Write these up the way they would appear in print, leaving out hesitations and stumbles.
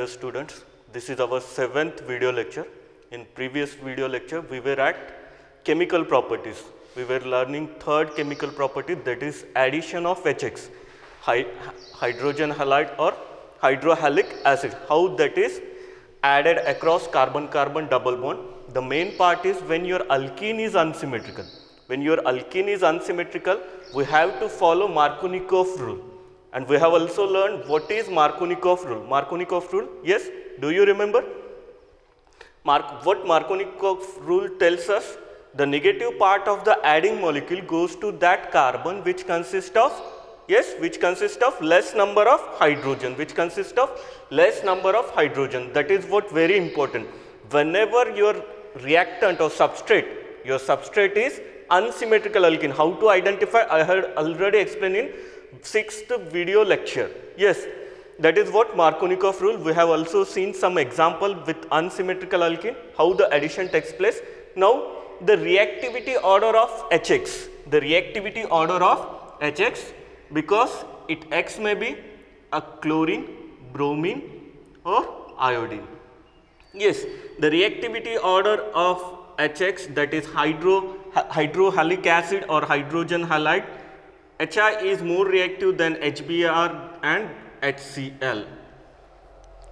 students, this is our 7th video lecture. In previous video lecture, we were at chemical properties. We were learning third chemical property, that is addition of HX, hydrogen halide or hydrohalic acid, how that is added across carbon-carbon double bond. The main part is when your alkene is unsymmetrical. When your alkene is unsymmetrical, we have to follow Markovnikov rule. And we have also learned what is Markovnikov rule. Markovnikov rule, yes, do you remember? What Markovnikov rule tells us? The negative part of the adding molecule goes to that carbon which consists of, yes, which consists of less number of hydrogen, That is what very important. Whenever your reactant or your substrate is unsymmetrical alkene, how to identify? I had already explained in 6th video lecture. Yes, that is what Markovnikov rule. We have also seen some example with unsymmetrical alkene, how the addition takes place. Now, the reactivity order of HX, because X may be a chlorine, bromine or iodine. Yes, the reactivity order of HX, that is hydrohalic acid or hydrogen halide, HI is more reactive than HBr and HCl.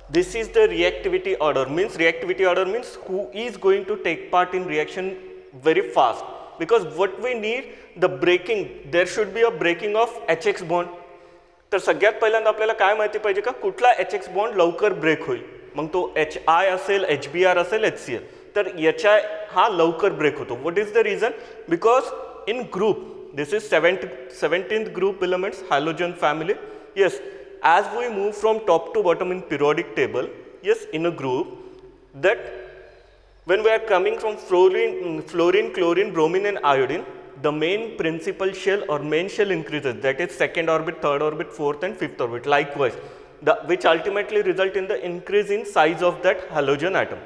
This is the reactivity order. Reactivity order means who is going to take part in reaction very fast. Because what we need, the breaking, there should be a breaking of HX bond. तर सगळ्यात पहिल्यांदा आपल्याला काय माहिती पाहिजे का कुठला HX bond लवकर ब्रेक होईल. मग तो HI असेल, HBr असेल, HCl. तर HI हा लवकर ब्रेक होतो. What is the reason? Because in group, this is 17th group elements, halogen family. Yes, as we move from top to bottom in periodic table, yes, in a group, that when we are coming from fluorine, chlorine, bromine and iodine, the main principal shell or main shell increases, that is second orbit, third orbit, fourth and fifth orbit. Likewise, which ultimately result in the increase in size of that halogen atom.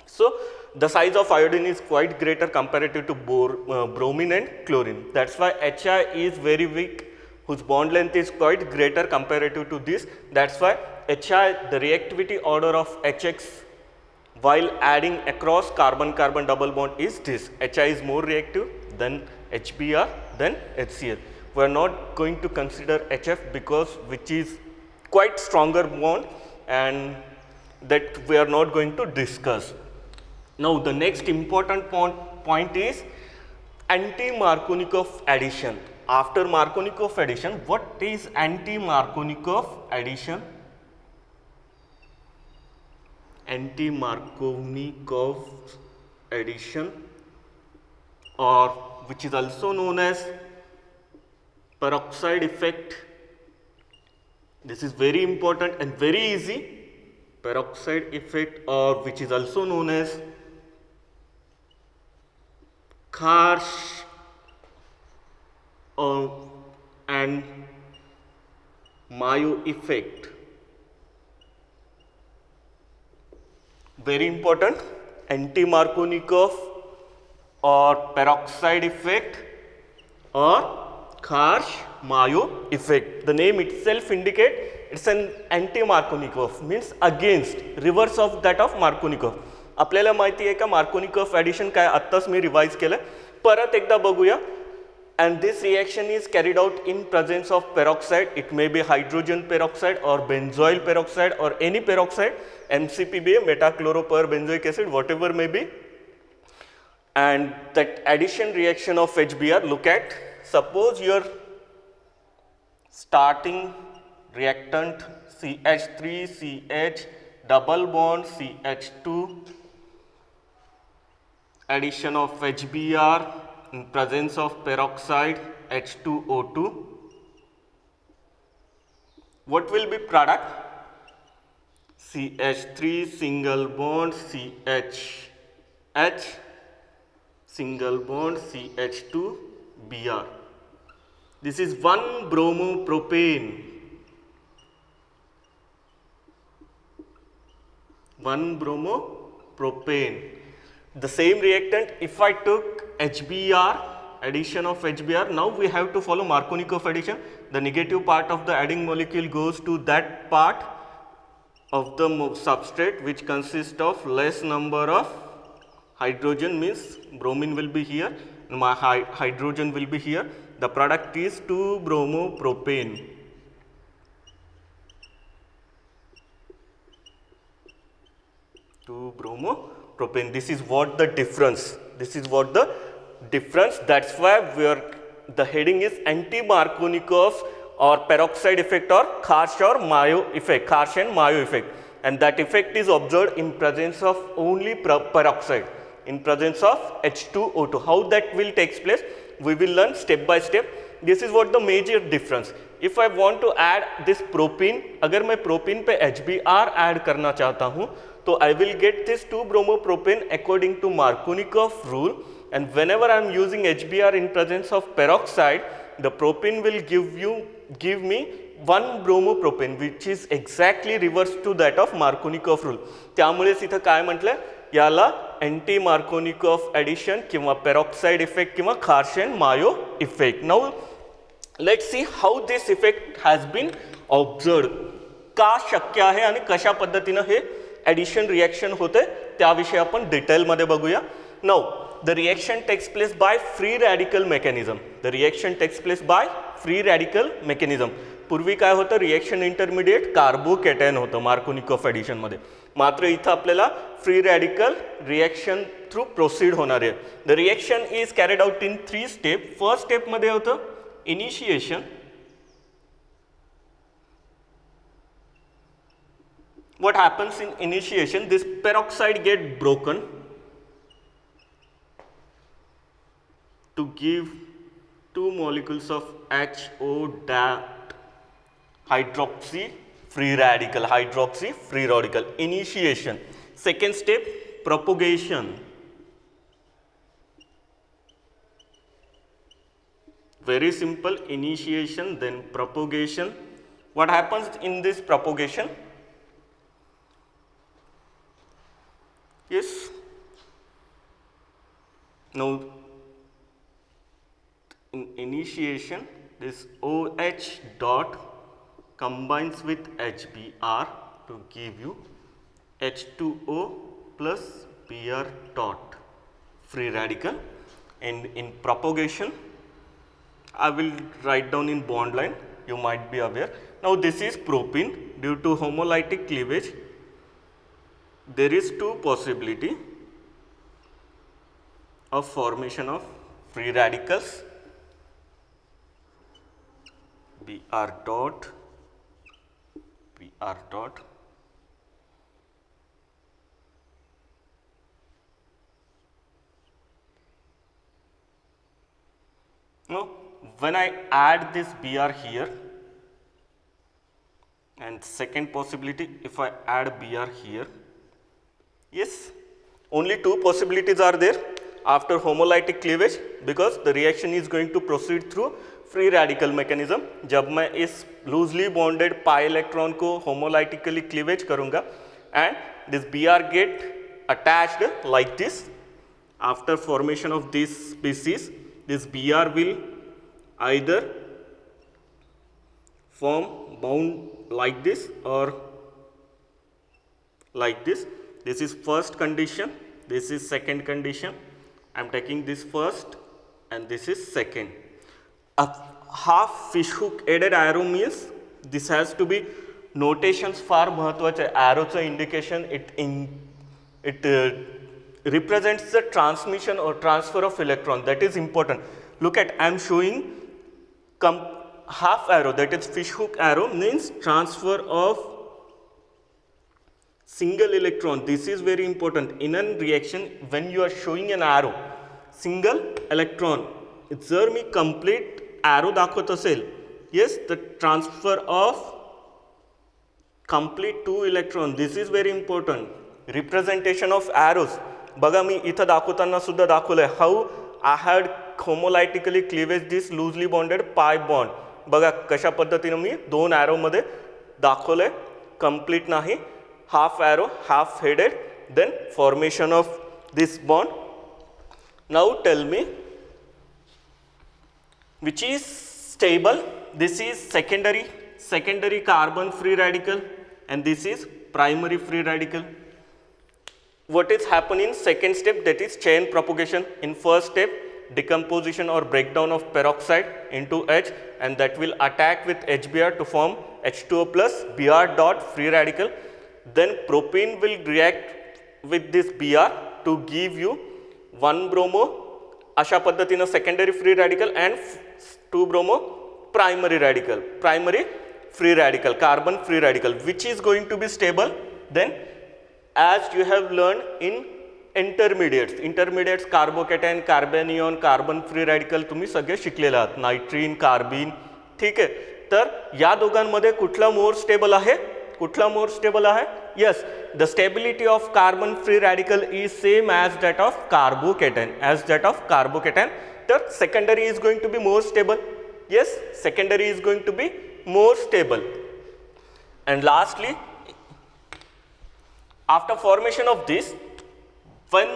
So, the size of iodine is quite greater comparative to bromine and chlorine. That's why HI is very weak, whose bond length is quite greater comparative to this. That's why HI, the reactivity order of HX while adding across carbon-carbon double bond is this. HI is more reactive than HBr than HCl. We are not going to consider HF because which is quite stronger bond and that we are not going to discuss. Now, the next important point is anti-Markovnikov addition. After Markovnikov addition, what is anti-Markovnikov addition? Anti-Markovnikov addition, or which is also known as peroxide effect. This is very important and very easy. Peroxide effect, or which is also known as Kharsch and Mayo effect. Very important, anti-Markovnikov or peroxide effect or Kharsch-Mayo effect. The name itself indicates it's an anti-Markovnikov, means against, reverse of that of Markovnikov. आपल्याला माहिती आहे का Markovnikov addition काय, आत्ताच मी revise केलं, परत एकदा बघूया. And this reaction is carried out in presence of peroxide. It may be hydrogen peroxide or benzoyl peroxide or any peroxide, MCPB, metachloroperbenzoic acid, whatever may be. And that addition reaction of HBr, look at, suppose your starting reactant CH3CH double bond CH2, addition of HBr in presence of peroxide H2O2. What will be product? CH3 single bond CHH single bond CH2 Br. This is 1 bromopropane. 1 bromopropane. The same reactant, if I took HBr, addition of HBr, now we have to follow Markovnikov addition. The negative part of the adding molecule goes to that part of the substrate which consists of less number of hydrogen, means bromine will be here and my hydrogen will be here. The product is 2-bromopropane. Bromopropane. This is what the difference. This is what the difference. That's why the heading is anti-Markovnikov or peroxide effect or Kharsch or Mayo effect, Kharsch and Mayo effect. And that effect is observed in presence of only peroxide, in presence of H2O2. How that will take place, we will learn step by step. This is what the major difference. If I want to add this propene, अगर मैं propene पे HBr add करना चाहता हूँ, तो I will get this 2-bromopropane according to Markovnikov rule, and whenever I am using HBr in presence of peroxide, the propane will give me 1-bromopropane, which is exactly reverse to that of Markovnikov rule. त्यामुळेच इथं काय म्हटलं, याला anti Markovnikov addition किंवा peroxide effect किंवा Kharsch and Mayo effect. Now let's see how this effect has been observed. का शक्य आहे आणि कशा पद्धतीने हे एडिशन रिएक्शन होते त्याविषयी आपण डिटेल मध्ये बघूया. Now the reaction takes place by free radical mechanism. The reaction takes place by free radical mechanism. पूर्वी काय होतं, रिएक्शन इंटरमिडिएट कार्बोकॅटायन होतं मार्कोनिकॉफ एडिशन मध्ये. मात्र इथं आपल्याला free radical reaction through proceed होणार आहे. The reaction is carried out in 3 step. First step मध्ये होतं initiation. What happens in initiation? This peroxide get broken to give 2 molecules of HO dot hydroxy free radical. Hydroxy free radical. Initiation. Second step, propagation. Very simple. Initiation, then propagation. What happens in this propagation? Yes. Now, in initiation, this OH dot combines with HBr to give you H2O plus Br dot free radical. And in propagation, I will write down in bond line, you might be aware. Now this is propene. Due to homolytic cleavage, there is 2 possibility of formation of free radicals, Br dot, Br dot, now when I add this Br here, and second possibility, if I add Br here, yes, only 2 possibilities are there after homolytic cleavage, because the reaction is going to proceed through free radical mechanism. जब मैं इस loosely bonded pi electron को homolytically cleavage करूँगा and this Br get attached like this, after formation of this species, this Br will either form bound like this or like this. This is first condition, this is second condition. I am taking this first and this is second. A half fish hook added arrow means this has to be notations फार महत्वाचे. Arrowचं indication it represents the transmission or transfer of electron. That is important. Look at, I am showing half arrow, that is fish hook arrow, means transfer of single electron. This is very important in a reaction. When you are showing an arrow, single electron, जर मी complete arrow दाखवत असेल, yes, the transfer of complete 2 electron. This is very important. Representation of arrows. बघा मी इथं दाखवताना सुद्धा दाखवलंय how I had homolytically cleavage this loosely bonded pi bond. बघा कशा पद्धतीने मी 2 arrow मध्ये दाखवलंय. complete नाही, half arrow, half headed, then formation of this bond. Now tell me which is stable. This is secondary carbon free radical and this is primary free radical. What is happening in second step, that is chain propagation. In first step, decomposition or breakdown of peroxide into H, and that will attack with HBr to form H2O plus Br dot free radical. Then propene will react with this Br to give you 1 bromo अशा पद्धतीनं secondary free radical and 2 bromo primary radical, primary free radical, carbon free radical, which is going to be stable. Then as you have learned in intermediates carbocation, carbanion, carbon free radical तुम्ही सगळे शिकलेले आहात, नायट्रीन, कार्बिन. ठीक आहे, तर या दोघांमध्ये कुठला मोर स्टेबल आहे, कुठला मोर स्टेबल आहे? Yes, the stability of carbon free radical is same as that of carbocation, as that of carbocation. तर secondary is going to be more stable. Yes, secondary is going to be more stable. And lastly, after formation of this, when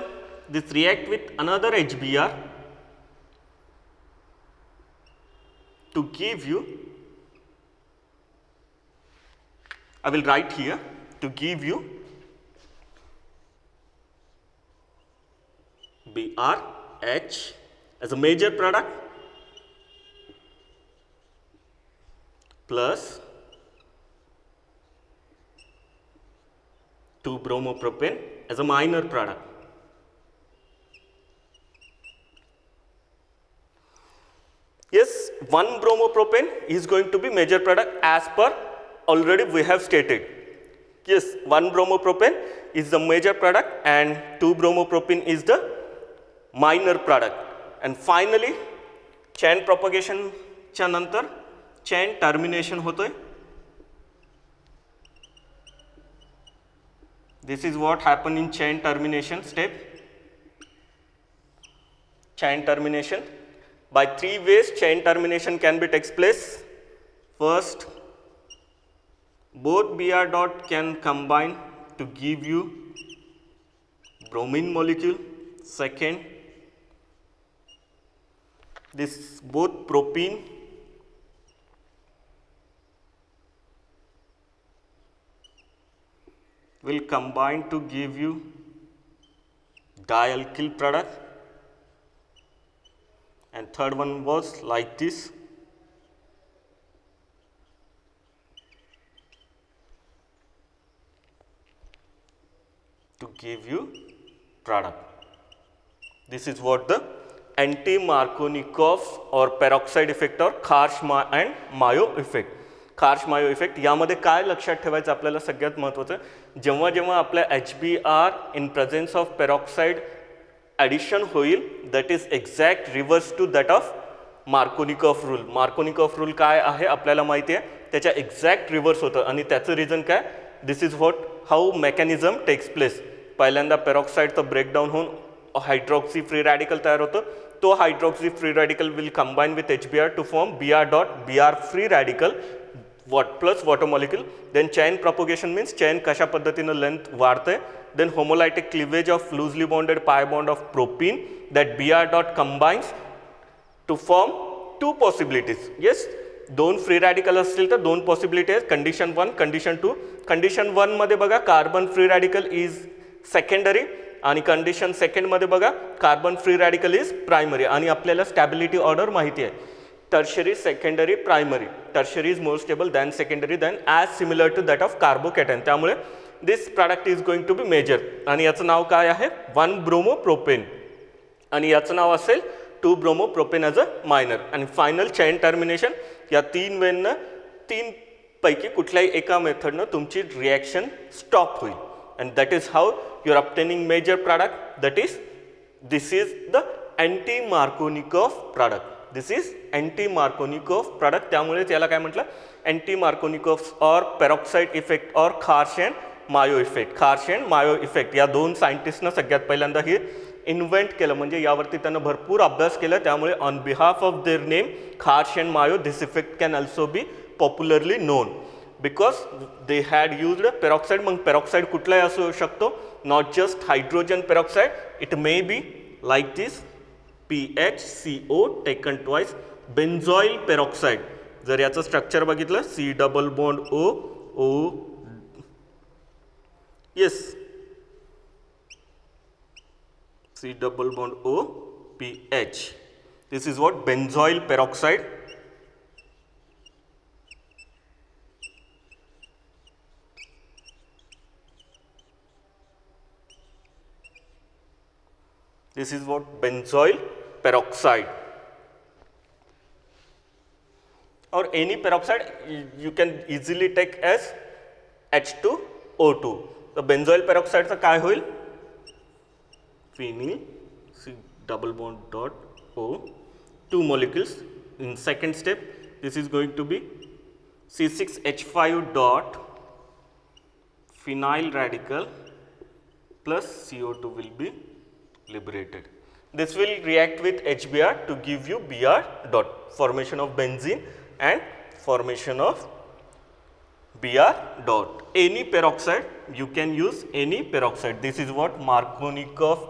this react with another HBr to give you, I will write here, to give you BRH as a major product plus 2-bromopropane as a minor product. Yes, 1-bromopropane is going to be major product as per already we have stated. Yes, 1-bromopropane is the major product and 2-bromopropane is the minor product. And finally, chain propagation च्या नंतर chain termination होतोय. This is what happened in chain termination step. Chain termination. By 3 ways chain termination can be takes place. First, both Br dot can combine to give you bromine molecule. Second, this both propene will combine to give you dialkyl product, and third one was like this. To give you product. This is what the anti-Markovnikov or peroxide effect or Kharsh and Mayo effect. Kharasch Mayo effect यामध्ये काय लक्षात ठेवायचं आपल्याला सगळ्यात महत्त्वाचं, जेव्हा जेव्हा आपल्या HBr in presence of peroxide addition होईल, that is exact reverse to that of Markovnikov rule. Markovnikov rule काय आहे आपल्याला माहिती आहे, त्याच्या एक्झॅक्ट रिव्हर्स होतं. आणि त्याचं रिझन काय, this is what how mechanism takes place. पहिल्यांदा पेरॉक्साइडचं ब्रेकडाऊन होऊन हायड्रॉक्सी फ्री रॅडिकल तयार होतं. तो hydroxy free radical will combine with HBr to form Br dot Br free radical plus water molecule. Then chain propagation means chain कशा पद्धतीनं length वाढते. Then homolytic cleavage of loosely bonded pi bond of propene that Br dot combines to form 2 possibilities. Yes, 2 free radical असतील तर 2 possibilities. Condition 1, condition 2. Condition 1 मध्ये बघा carbon free radical is secondary आणि condition second मध्ये बघा carbon free radical is primary. आणि आपल्याला stability order माहिती आहे, tertiary, secondary, primary. Tertiary is more stable than secondary, then as similar to that of carbocation. त्यामुळे this product is going to be major. आणि याचं नाव काय आहे, 1-bromopropane. आणि याचं नाव असेल 2-bromopropane as a minor. आणि फायनल चेन टर्मिनेशन या 3 वेनं 3 पैकी कुठल्याही एका मेथडनं तुमची रिॲक्शन स्टॉप होईल. and that is how you are obtaining major product, that is this is the anti-Markovnikov product. This is anti-Markovnikov product. त्यामुळे त्याला काय म्हटलं, anti-Markovnikov or peroxide effect or Kharsh and Mayo effect. Kharsh and Mayo effect या 2 सायंटिस्टनं सगळ्यात पहिल्यांदा हे invent केलं, म्हणजे यावरती त्यांना भरपूर अभ्यास केला. त्यामुळे on behalf of their name Kharsh and Mayo, this effect can also be popularly known because they had used peroxide. Mug peroxide कुठलाही असू शकतो, not just hydrogen peroxide, it may be like this PHCO taken twice, benzoyl peroxide. जर याचं structure बघितलं, C double bond O O Yes, C double bond O, PH. This is what? Benzoyl peroxide. This is what? Benzoyl peroxide. Or any peroxide you can easily take as H2O2. The benzoyl peroxide चा काय होईल? Phenyl C double bond dot O, 2 molecules. In second step, this is going to be C6H5 dot phenyl radical plus CO2 will be liberated. This will react with HBr to give you Br dot, formation of benzene and formation of Br dot. Any peroxide, you can use any peroxide. This is what? Markovnikov,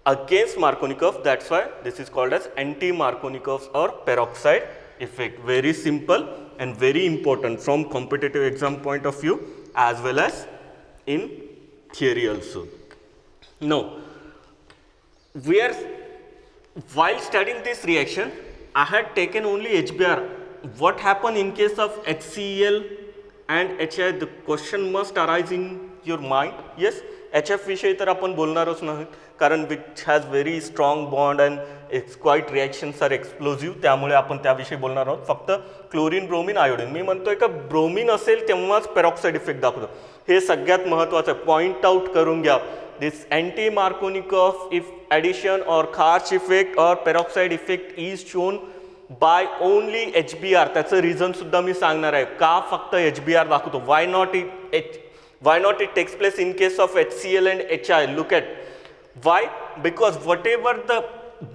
against Markovnikov, that's why this is called as anti-Markovnikov or peroxide effect. Very simple and very important from competitive exam point of view as well as in theory also. Now, while studying this reaction, I had taken only HBr. What happened in case of HCl and HI? The question must arise in your mind. Yes, HF विषयी तर आपण बोलणारच नाही, कारण which has very strong bond and it's quite reactions are explosive, त्यामुळे आपण त्याविषयी बोलणार आहोत. फक्त क्लोरीन, ब्रोमीन, आयोडीन. मी म्हणतोय का ब्रोमीन असेल तेव्हाच पेरॉक्साइड इफेक्ट दाखवतो. हे सगळ्यात महत्त्वाचं पॉइंट आउट करून घ्या. This anti-Markovnikov if addition or Karch effect or peroxide effect is shown by only HBr. त्याचं रिझन सुद्धा मी सांगणार आहे. का फक्त HBr दाखवतो? Why not it takes place in case of HCl and HI? Look at why? Because whatever the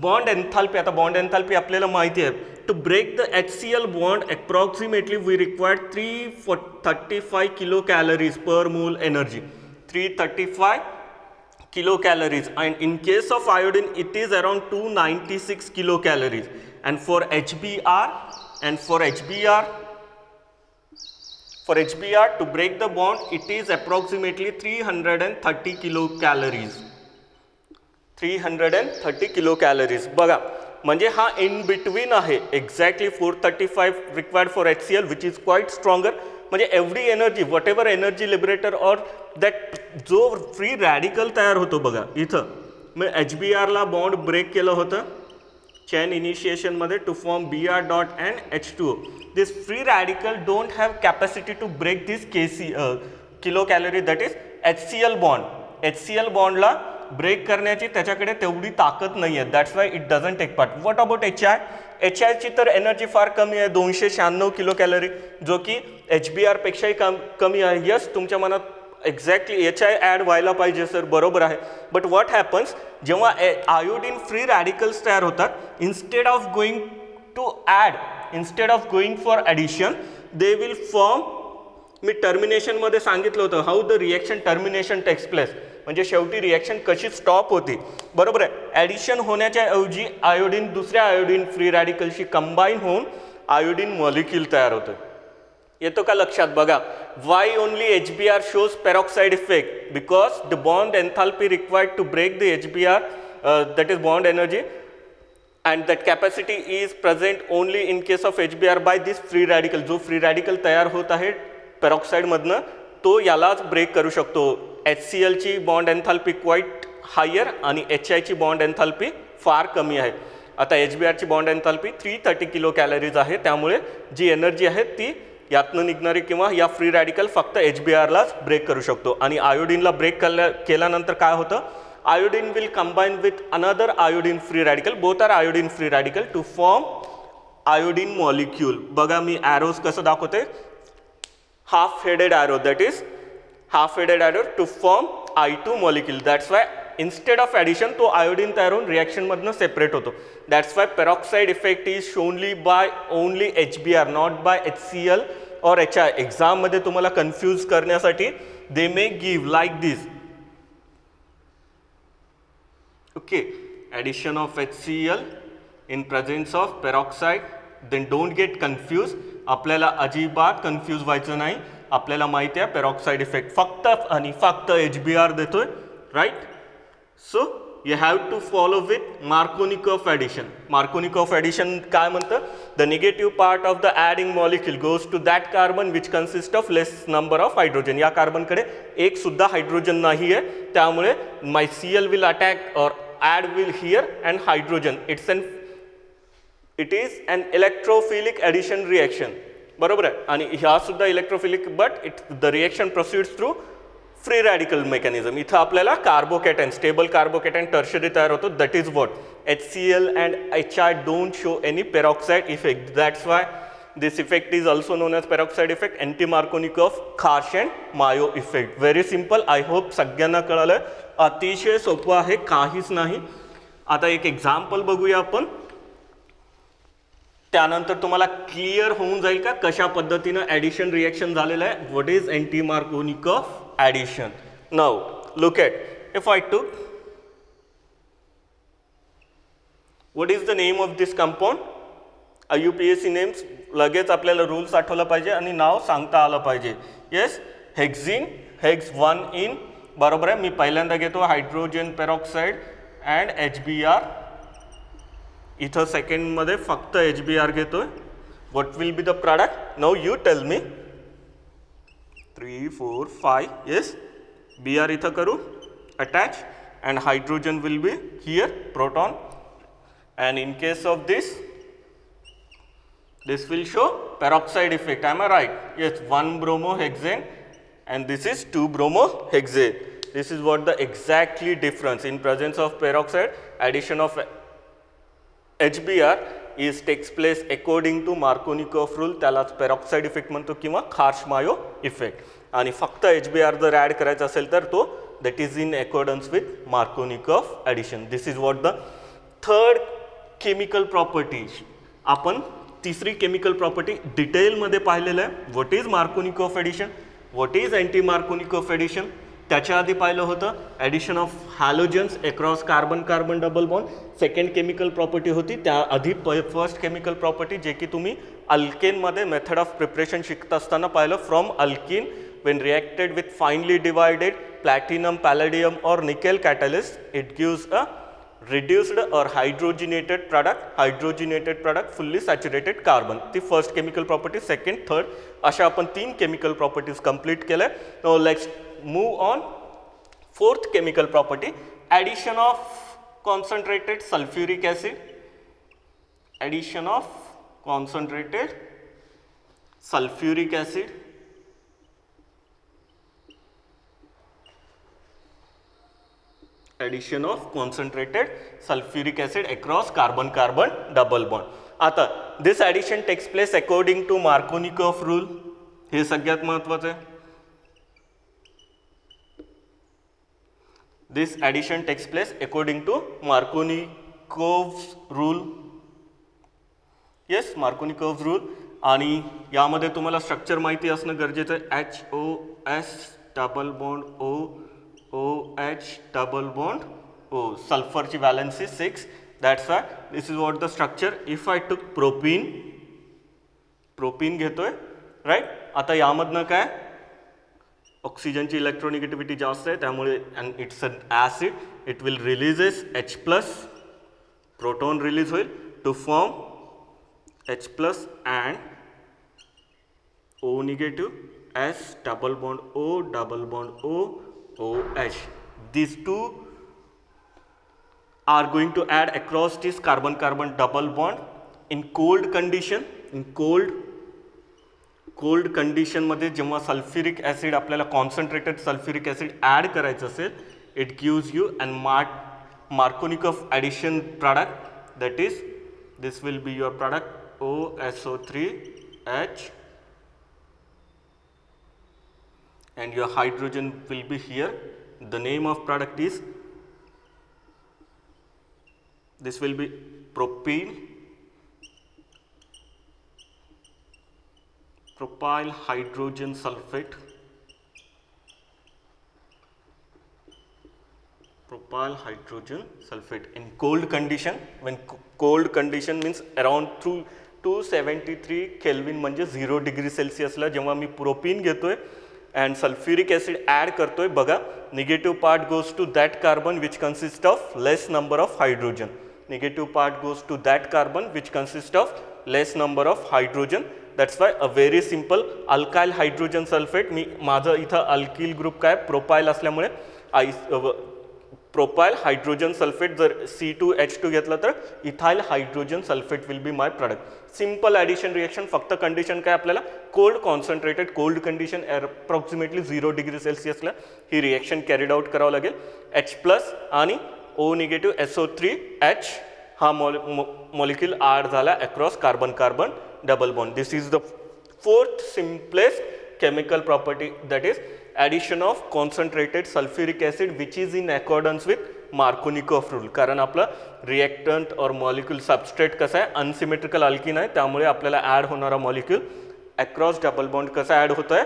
bond enthalpy, आता bond enthalpy आपल्याला माहिती आहे. To break the HCl bond, approximately we require 335 kilocalories per mole energy. 335 kilocalories, and in case of iodine it is around 296 kilocalories, and for HBr to break the bond it is approximately 330 kilocalories. 330 kilocalories बघा, म्हणजे हा in between आहे. Exactly 435 required for HCl, which is quite stronger. म्हणजे एवढी energy, what ever energy liberator और that जो free radical तयार होतो बघा इथं, मग HBrला बॉन्ड ब्रेक केलं होतं चेन इनिशिएशनमध्ये to form Br dot and H2O. This free radical don't have capacity to break this kilo calorie, that is HCl bond. HCl बॉन्डला ब्रेक करण्याची त्याच्याकडे तेवढी ताकद नाही आहे. That's why it doesn't take part. What about HI? HIची तर energy फार कमी आहे, 296 किलो कॅलरी, जो की HBr पेक्षाही कमी आहे. यस, तुमच्या मनात एक्झॅक्टली HI ॲड व्हायला पाहिजे सर, बरोबर आहे. बट व्हॉट हॅपन्स, जेव्हा आयोडीन फ्री रॅडिकल्स तयार होतात, instead of going to add, instead of going for addition, they will form. मी टर्मिनेशनमध्ये सांगितलं होतं how the reaction termination takes place, म्हणजे शेवटी रिॲक्शन कशी स्टॉप होती, बरोबर आहे. ॲडिशन होण्याच्या ऐवजी आयोडीन दुसऱ्या आयोडीन फ्री रॅडिकलशी कंबाईन होऊन आयोडीन मॉलिक्यूल तयार होतं. येतो का लक्षात? बघा, why only HBr shows peroxide effect? Because the bond enthalpy required to break the HBr, that is bond energy, and that capacity is present only in case of HBr by this free radical. जो free radical तयार होत आहे पेरॉक्साइडमधनं, तो यालाच break करू शकतो. HClची bond enthalpy quiet higher आणि HIची bond enthalpy फार कमी आहे. आता HBrची बॉन्ड एन्थाल्पी 330 किलो कॅलरीज आहे, त्यामुळे जी एनर्जी आहे ती यातनं निघणारी किंवा या फ्री रॅडिकल फक्त HBrलाच ब्रेक करू शकतो. आणि आयोडीनला ब्रेक केल्यानंतर काय होतं? Iodine will combine with another iodine free radical, both are iodine free radical, to form iodine molecule. बघा मी ॲरोज कसं दाखवते, half headed arrow, that is half headed arrow to form I2 molecule. That's why instead of addition तो iodine तयार होऊन रिॲक्शनमधनं separate होतो. That's why peroxide effect is shown only by only HBr, not by HCl और HI. एक्झाममध्ये तुम्हाला confuse करण्यासाठी they may give like this. Okay, addition of HCl in presence of peroxide, then don't get confused. आपल्याला अजिबात confuse व्हायचं नाही. आपल्याला माहिती आहे पेरॉक्साइड इफेक्ट फक्त आणि फक्त HBr देतोय, right. So you have to follow with Markovnikov addition. Markovnikov addition काय म्हणतं? The negative part of the adding molecule goes to that carbon which consists of less number of hydrogen. या कार्बनकडे एक सुद्धा hydrogen नाही आहे, त्यामुळे my Cl will attack or add will here and hydrogen. It is an electrophilic addition reaction. बरोबर आहे. आणि ह्या सुद्धा electrophilic, but the reaction proceeds through free radical mechanism. इथं आपल्याला कार्बोकॅटन, स्टेबल कार्बोकॅटन टर्शरी तयार होतो. That is what HCl and HI don't show any peroxide effect. That's why this effect is also known as peroxide effect, anti-Markovnikov, Kharsh and Mayo effect. Very simple. I hope सगळ्यांना कळालं. अतिशय सोपं आहे, काहीच नाही. आता एक एक्झाम्पल बघूया आपण, त्यानंतर तुम्हाला क्लिअर होऊन जाईल का कशा पद्धतीनं ॲडिशन रिएक्शन झालेलं आहे. What is anti-Markovnikov addition? Now look at, if I took, what is the name of this compound? IUPAC names लगेच आपल्याला रूल्स आठवला पाहिजे आणि नाव सांगता आलं पाहिजे. येस, हेक्झिन, हेक्स 1 इन, बरोबर आहे. मी पहिल्यांदा घेतो हायड्रोजन पेरॉक्साईड अँड HBr. इथं सेकंडमध्ये फक्त HBr घेतोय. What will be the product? Now you tell me. 3 4 5. yes, Br इथं करू attach and hydrogen will be here, proton, and in case of this will show peroxide effect. Am I right? Yes, 1 bromohexane and this is 2 bromohexane. This is what the exactly difference in presence of peroxide. Addition of HBr takes place according to Markovnikov rule. त्यालाच peroxide effect म्हणतो किंवा खार्श Mayo effect. आणि फक्त HBr जर add करायचा असेल तर तो that is in accordance with Markovnikov addition. This is what the third chemical property. आपण तिसरी केमिकल प्रॉपर्टी डिटेलमध्ये पाहिलेलं आहे. What is Markovnikov addition, what is anti-Markovnikov addition. त्याच्या आधी पाहिलं होतं addition of halogens across carbon carbon double bond. Second chemical property होती. त्या आधी फर्स्ट केमिकल प्रॉपर्टी जे की तुम्ही अल्केनमध्ये मेथड ऑफ प्रिपरेशन शिकत असताना पाहिलं. From alkene when reacted with finely divided platinum, palladium or nickel catalyst, it gives a reduced or hydrogenated product, fully saturated carbon. ती first chemical property, second, third अशा आपण 3 chemical properties complete केल्या. Now let's move on fourth chemical property, addition of concentrated sulfuric acid. Addition of concentrated sulfuric acid. Addition of concentrated sulfuric acid across carbon carbon double bond. आता this addition takes place according to Markovnikov rule. हे सगळ्यात महत्त्वाचं आहे. This addition takes place according to Markovnikov's rule. Yes, Markovnikov's rule. आणि यामध्ये तुम्हाला structure माहिती असणं गरजेचं आहे. HOS double bond OH double bond O. सल्फरची valency 6. That's why this is what the structure. If I took propene घेतोय, right. आता यामधनं काय, ऑक्सिजनची इलेक्ट्रोनिगेटिव्हिटी जास्त आहे त्यामुळे and it's an acid, it will releases H+, proton release होईल to form H+ and O negative, S double bond O double bond O OH. These two are going to add across this carbon-carbon double bond in cold condition. In cold condition मध्ये जेव्हा sulphuric acid आपल्याला concentrated sulphuric acid add करायचं असेल, it gives you an Markovnikov addition product. That is, this will be your product OSO3H. And your hydrogen will be here. The name of product is, this will be propyl hydrogen sulfate. Propyl hydrogen sulfate in cold condition. When cold condition means around 273 kelvin म्हणजे 0 degree सेल्सिअसला जेव्हा मी propene घेतोय and sulphuric acid add करतोय, बघा negative part goes to that carbon which consist of less number of hydrogen. Negative part goes to that carbon which consist of less number of hydrogen. That's why a very simple alkyl hydrogen sulphate. मी माझं इथं alkyl group काय propyl असल्यामुळे propyl hydrogen sulphate, जर C2H2 घेतलं तर ethyl hydrogen sulphate will be my product. Simple addition reaction. फक्त condition काय आपल्याला cold concentrated cold condition approximately 0 degree सेल्सिअसला ही रिएक्शन कॅरीड आउट करावं लागेल. H+ आणि O निगेटिव्ह SO3H हा मॉलिक्यूल ॲड झाला across carbon carbon double bond. This is the fourth simplest chemical property, that is addition of concentrated sulfuric acid which is in accordance with Markovnikov rule. कारण आपला reactant और molecule substrate कसा आहे unsymmetrical alkene आहे, त्यामुळे आपल्याला add होणारा molecule across double bond कसा ॲड होतो आहे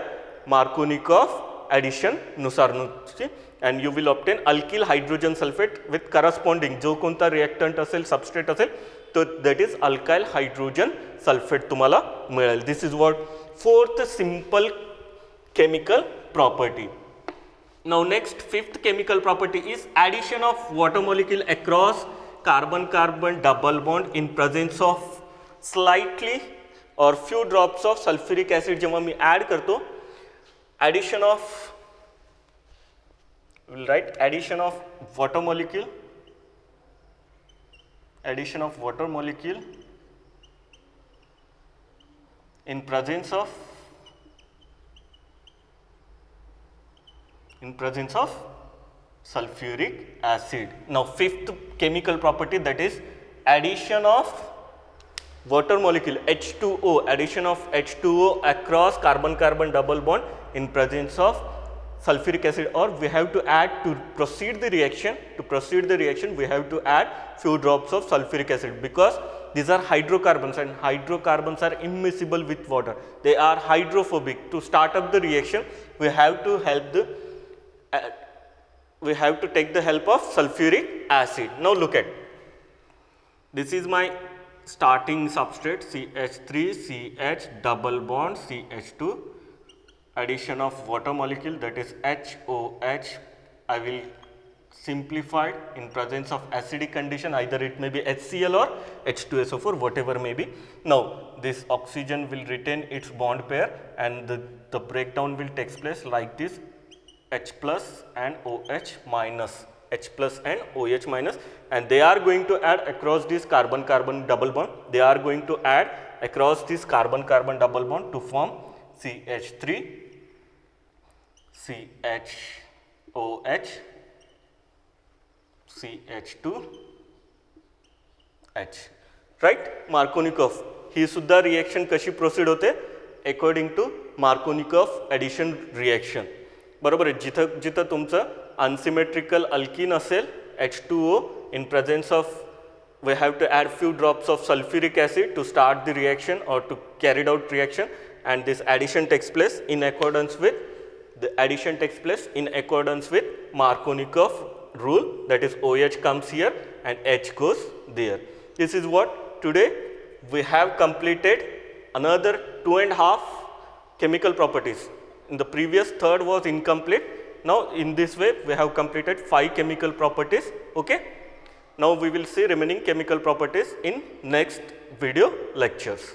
मार्कोनिकॉफ ॲडिशन नुसार and you will obtain alkyl hydrogen sulphate with corresponding जो कोणता रिएक्टंट असेल सबस्ट्रेट असेल तो that is alkyl hydrogen sulphate तुम्हाला मिळेल. This is what fourth simple chemical property. Now next fifth chemical property is addition of water molecule across carbon carbon double bond in presence of slightly or few drops of sulfuric acid. जेव्हा मी add करतो addition of we'll write addition of water molecule in presence of sulfuric acid. Now fifth chemical property, that is addition of water molecule H2O, addition of H2O across carbon carbon double bond in presence of sulfuric acid, or we have to add to proceed the reaction we have to add few drops of sulfuric acid because these are hydrocarbons and hydrocarbons are immiscible with water. They are hydrophobic. To start up the reaction, we have to take the help of sulfuric acid. Now look at this is my starting substrate CH3CH double bond CH2, addition of water molecule that is HOH. I will simplified in presence of acidic condition, either it may be HCl or H2SO4, whatever may be. Now this oxygen will retain its bond pair and the breakdown will take place like this, H plus and OH minus, H plus and OH minus, and they are going to add across this carbon carbon double bond, they are going to add across this carbon carbon double bond to form CH3 CHOH CH2H, right? Markovnikov ही सुद्धा reaction कशी proceed होते according to Markovnikov addition reaction. बरोबर आहे. जिथं तुमचं unsymmetrical alkene असेल H2O in presence of we have to add few drops of sulfuric acid to start the reaction or to carry out reaction, and this addition takes place in accordance with Markovnikov rule, that is OH comes here and H goes there. This is what today we have completed another 2.5 chemical properties. In the previous third was incomplete. Now in this way we have completed 5 chemical properties. Okay, now we will see remaining chemical properties in next video lectures.